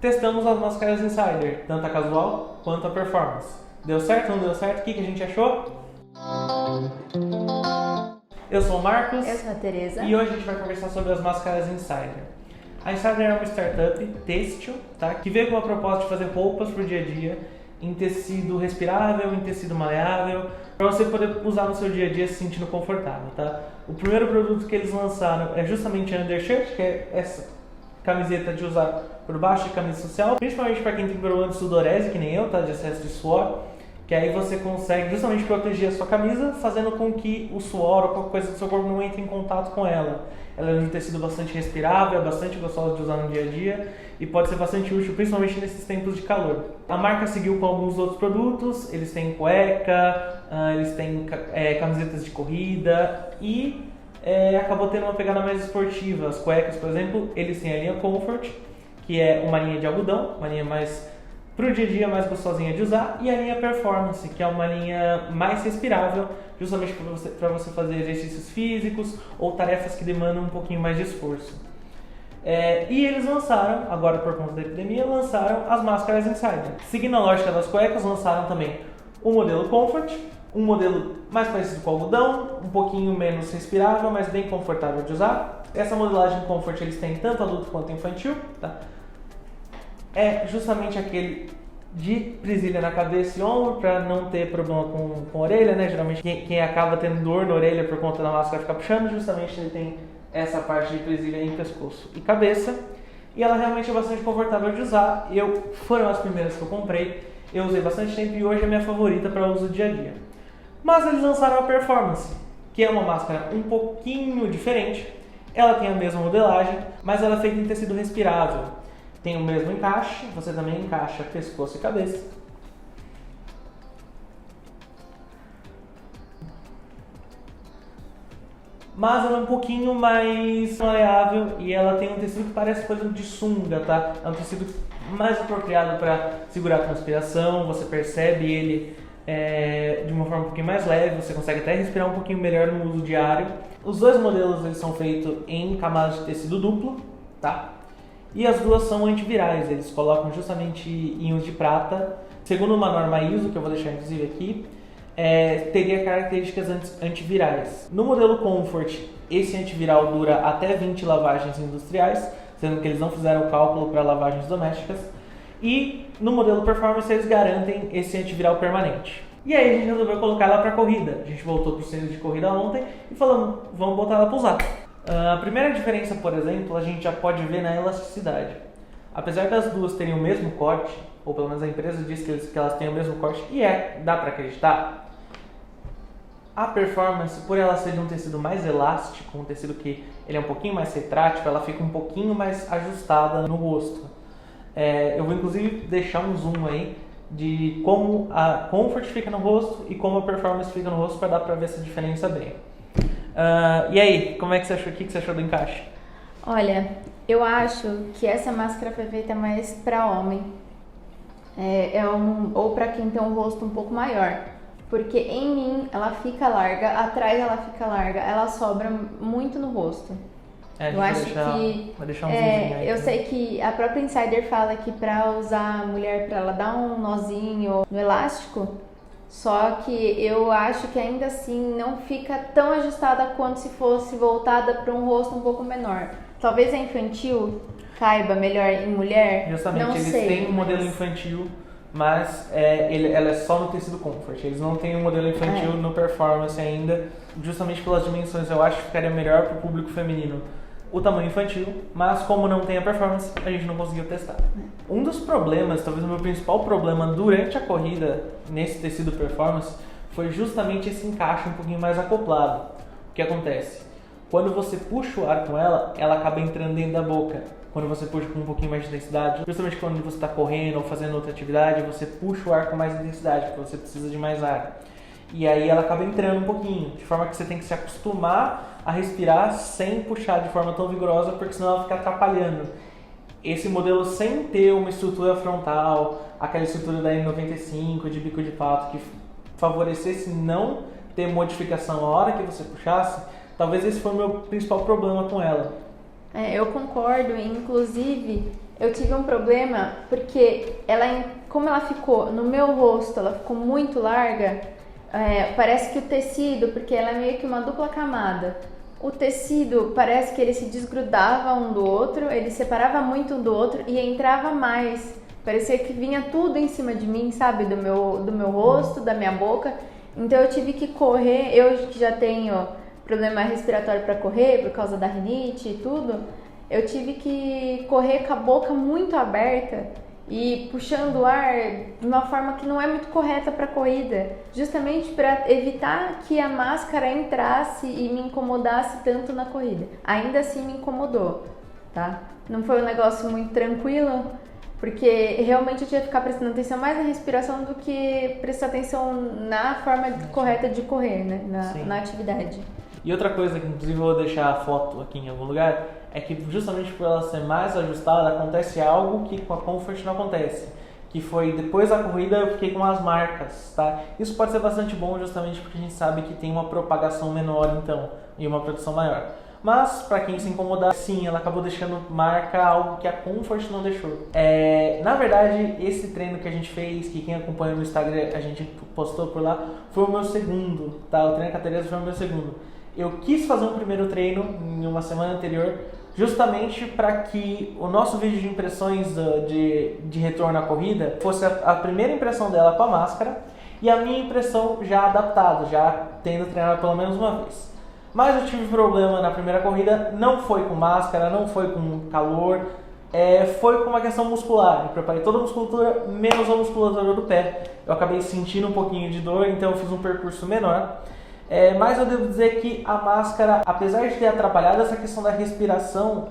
testamos as máscaras Insider, tanto a casual quanto a performance. Deu certo, não deu certo? O que a gente achou? Eu sou o Marcos. Eu sou a Tereza. E hoje a gente vai conversar sobre as máscaras Insider. A Insider é uma startup têxtil, tá? Que veio com a proposta de fazer roupas para o dia a dia em tecido respirável, em tecido maleável, para você poder usar no seu dia a dia se sentindo confortável, tá? O primeiro produto que eles lançaram é justamente a undershirt, que é essa camiseta de usar por baixo de camisa social, principalmente para quem tem problema de sudorese, que nem eu, tá? De excesso de suor, que aí você consegue justamente proteger a sua camisa, fazendo com que o suor ou qualquer coisa do seu corpo não entre em contato com ela. Ela é de tecido bastante respirável, é bastante gostosa de usar no dia a dia e pode ser bastante útil, principalmente nesses tempos de calor. A marca seguiu com alguns outros produtos, eles têm cueca, eles têm camisetas de corrida e acabou tendo uma pegada mais esportiva. As cuecas, por exemplo, eles têm a linha Comfort, que é uma linha de algodão, uma linha mais pro dia a dia, mais gostosinha de usar, e a linha Performance, que é uma linha mais respirável, justamente para você fazer exercícios físicos ou tarefas que demandam um pouquinho mais de esforço. E eles lançaram, agora por conta da epidemia, lançaram as máscaras Insider. Seguindo a lógica das cuecas, lançaram também o modelo Comfort, um modelo mais parecido com o algodão, um pouquinho menos respirável, mas bem confortável de usar. Essa modelagem Comfort eles têm tanto adulto quanto infantil, tá? É justamente aquele de presilha na cabeça e ombro para não ter problema com a orelha, né? Geralmente quem acaba tendo dor na orelha por conta da máscara ficar puxando, justamente ele tem essa parte de presilha em pescoço e cabeça. E ela realmente é bastante confortável de usar. Foram as primeiras que eu comprei, eu usei bastante tempo e hoje é minha favorita para uso dia a dia. Mas eles lançaram a Performance, que é uma máscara um pouquinho diferente. Ela tem a mesma modelagem, mas ela é feita em tecido respirável. Tem o mesmo encaixe, você também encaixa pescoço e cabeça. Mas ela é um pouquinho mais maleável e ela tem um tecido que parece coisa de sunga, tá? É um tecido mais apropriado para segurar a transpiração, você percebe ele de uma forma um pouquinho mais leve, você consegue até respirar um pouquinho melhor no uso diário. Os dois modelos eles são feitos em camadas de tecido duplo, tá? E as duas são antivirais, eles colocam justamente íons de prata. Segundo uma norma ISO, que eu vou deixar inclusive aqui, teria características antivirais. No modelo Comfort, esse antiviral dura até 20 lavagens industriais, sendo que eles não fizeram o cálculo para lavagens domésticas. E no modelo Performance eles garantem esse antiviral permanente. E aí a gente resolveu colocar ela para corrida. A gente voltou para o centro de corrida ontem e falamos, vamos botar ela para usar. A primeira diferença, por exemplo, a gente já pode ver na elasticidade. Apesar das duas terem o mesmo corte, ou pelo menos a empresa diz que elas têm o mesmo corte, e dá para acreditar, a Performance, por ela ser de um tecido mais elástico, um tecido que ele é um pouquinho mais retrátil, ela fica um pouquinho mais ajustada no rosto. Eu vou inclusive deixar um zoom aí de como a Comfort fica no rosto e como a Performance fica no rosto para dar para ver essa diferença bem. E aí, como é que você achou? O que você achou do encaixe? Olha, eu acho que essa máscara foi feita mais para homem, ou para quem tem um rosto um pouco maior, porque em mim ela fica larga, atrás ela fica larga, ela sobra muito no rosto. Eu acho que vai deixar um zoomzinho aí. Eu sei que a própria Insider fala que para usar a mulher, para ela dar um nozinho no elástico. Só que eu acho que ainda assim não fica tão ajustada quanto se fosse voltada para um rosto um pouco menor. Talvez a infantil caiba melhor em mulher. Justamente, não eles sei, têm um modelo infantil, mas ela é só no tecido Comfort. Eles não têm um modelo infantil no Performance ainda, justamente pelas dimensões. Eu acho que ficaria melhor para o público feminino o tamanho infantil, mas como não tem a Performance, a gente não conseguiu testar. Um dos problemas, talvez o meu principal problema durante a corrida nesse tecido Performance, foi justamente esse encaixe um pouquinho mais acoplado. O que acontece? Quando você puxa o ar com ela, ela acaba entrando dentro da boca. Quando você puxa com um pouquinho mais de intensidade, justamente quando você está correndo ou fazendo outra atividade, você puxa o ar com mais intensidade, porque você precisa de mais ar. E aí ela acaba entrando um pouquinho, de forma que você tem que se acostumar a respirar sem puxar de forma tão vigorosa, porque senão ela fica atrapalhando. Esse modelo sem ter uma estrutura frontal, aquela estrutura da N95 de bico de pato, que favorecesse não ter modificação a hora que você puxasse, talvez esse foi o meu principal problema com ela. Eu concordo, inclusive Eu tive um problema porque como ela ficou no meu rosto, ela ficou muito larga, parece que o tecido, porque ela é meio que uma dupla camada, o tecido parece que ele se desgrudava um do outro, ele separava muito um do outro e entrava mais. Parecia que vinha tudo em cima de mim, sabe? Do meu rosto, da minha boca. Então eu tive que correr, eu que já tenho problema respiratório para correr, por causa da rinite e tudo, eu tive que correr com a boca muito aberta e puxando o ar de uma forma que não é muito correta para corrida, justamente para evitar que a máscara entrasse e me incomodasse tanto na corrida. Ainda assim me incomodou, tá? Não foi um negócio muito tranquilo, porque realmente eu tinha que ficar prestando atenção mais na respiração do que prestar atenção na forma correta de correr, né? Na atividade. E outra coisa que inclusive eu vou deixar a foto aqui em algum lugar, é que justamente por ela ser mais ajustada, acontece algo que com a Comfort não acontece. Que foi, depois da corrida eu fiquei com as marcas, tá? Isso pode ser bastante bom justamente porque a gente sabe que tem uma propagação menor então, e uma produção maior. Mas, pra quem se incomodar, sim, ela acabou deixando marca algo que a Comfort não deixou. Na verdade, esse treino que a gente fez, que quem acompanha no Instagram, a gente postou por lá, foi o meu segundo, tá? O treino com a Tereza foi o meu segundo. Eu quis fazer um primeiro treino em uma semana anterior, justamente para que o nosso vídeo de impressões de retorno à corrida fosse a primeira impressão dela com a máscara e a minha impressão já adaptada, já tendo treinado pelo menos uma vez. Mas eu tive problema na primeira corrida, não foi com máscara, não foi com calor, foi com uma questão muscular. Eu preparei toda a musculatura, menos a musculatura do pé. Eu acabei sentindo um pouquinho de dor, então eu fiz um percurso menor. Mas eu devo dizer que a máscara, apesar de ter atrapalhado essa questão da respiração,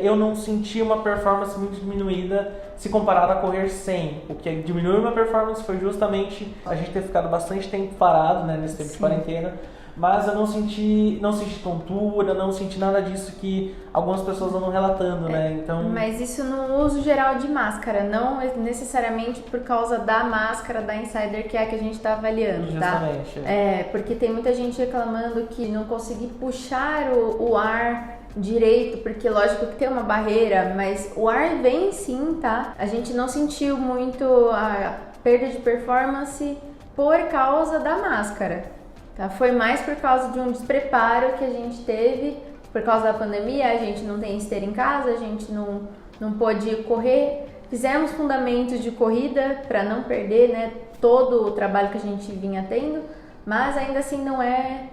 eu não senti uma performance muito diminuída se comparado a correr sem. O que diminuiu minha performance foi justamente a gente ter ficado bastante tempo parado, né, nesse tempo de quarentena. Mas eu não senti tontura, não senti nada disso que algumas pessoas andam relatando, né? Então... Mas isso no uso geral de máscara, não necessariamente por causa da máscara da Insider, que é a que a gente está avaliando, justamente, tá? Porque tem muita gente reclamando que não consegui puxar o ar direito, porque lógico que tem uma barreira, mas o ar vem sim, tá? A gente não sentiu muito a perda de performance por causa da máscara. Tá? Foi mais por causa de um despreparo que a gente teve, por causa da pandemia, a gente não tem esteira em casa, a gente não pôde correr. Fizemos fundamentos de corrida para não perder, né, todo o trabalho que a gente vinha tendo, mas ainda assim não é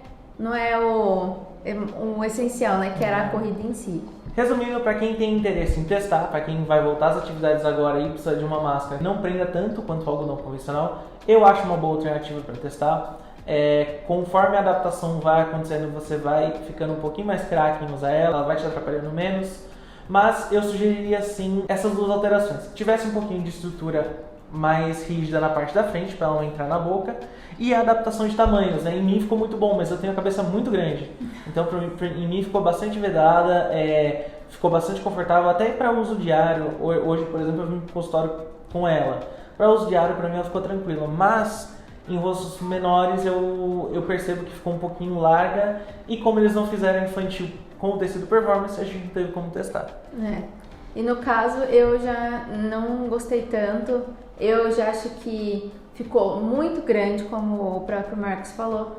o essencial, né, que era a corrida em si. Resumindo, para quem tem interesse em testar, para quem vai voltar às atividades agora e precisa de uma máscara, não prenda tanto quanto algo não convencional, eu acho uma boa alternativa para testar. Conforme a adaptação vai acontecendo, você vai ficando um pouquinho mais craque em usar ela vai te atrapalhando menos, mas eu sugeriria sim essas duas alterações. Se tivesse um pouquinho de estrutura mais rígida na parte da frente para ela não entrar na boca, e a adaptação de tamanhos, né? Em mim ficou muito bom, mas eu tenho a cabeça muito grande, então em mim ficou bastante vedada, ficou bastante confortável até para uso diário. Hoje, por exemplo, eu vim pro consultório com ela, para uso diário para mim ela ficou tranquila, mas em rostos menores eu percebo que ficou um pouquinho larga, e como eles não fizeram infantil com o tecido performance, a gente não teve como testar. E no caso eu já não gostei tanto, eu já acho que ficou muito grande, como o próprio Marcos falou,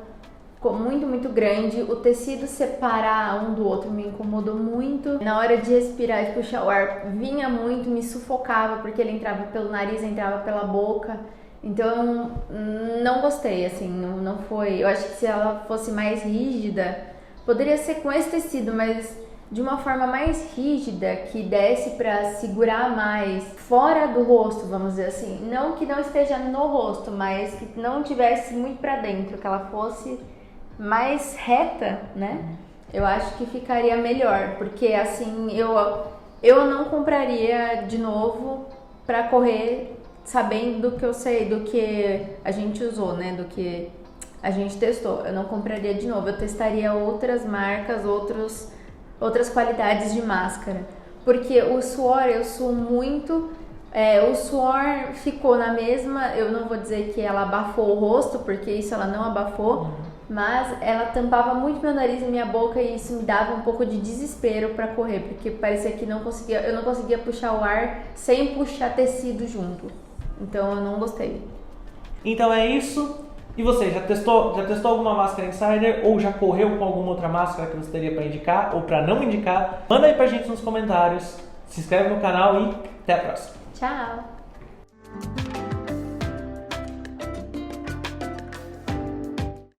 ficou muito, muito grande, o tecido separar um do outro me incomodou muito, na hora de respirar e puxar o ar vinha muito, me sufocava, porque ele entrava pelo nariz, entrava pela boca. Então, não gostei, assim, não foi... Eu acho que se ela fosse mais rígida, poderia ser com esse tecido, mas de uma forma mais rígida, que desse pra segurar mais fora do rosto, vamos dizer assim. Não que não esteja no rosto, mas que não tivesse muito pra dentro, que ela fosse mais reta, né? Eu acho que ficaria melhor, porque assim, eu não compraria de novo pra correr sabendo do que eu sei, do que a gente usou, né, do que a gente testou. Eu não compraria de novo, eu testaria outras marcas, outras qualidades de máscara, porque o suor, eu suo muito, o suor ficou na mesma, eu não vou dizer que ela abafou o rosto, porque isso ela não abafou, mas ela tampava muito meu nariz e minha boca e isso me dava um pouco de desespero para correr, porque parecia que eu não conseguia puxar o ar sem puxar tecido junto. Então eu não gostei. Então é isso. E você, já testou alguma máscara Insider ou já correu com alguma outra máscara que você teria para indicar ou para não indicar? Manda aí pra gente nos comentários, se inscreve no canal e até a próxima. Tchau!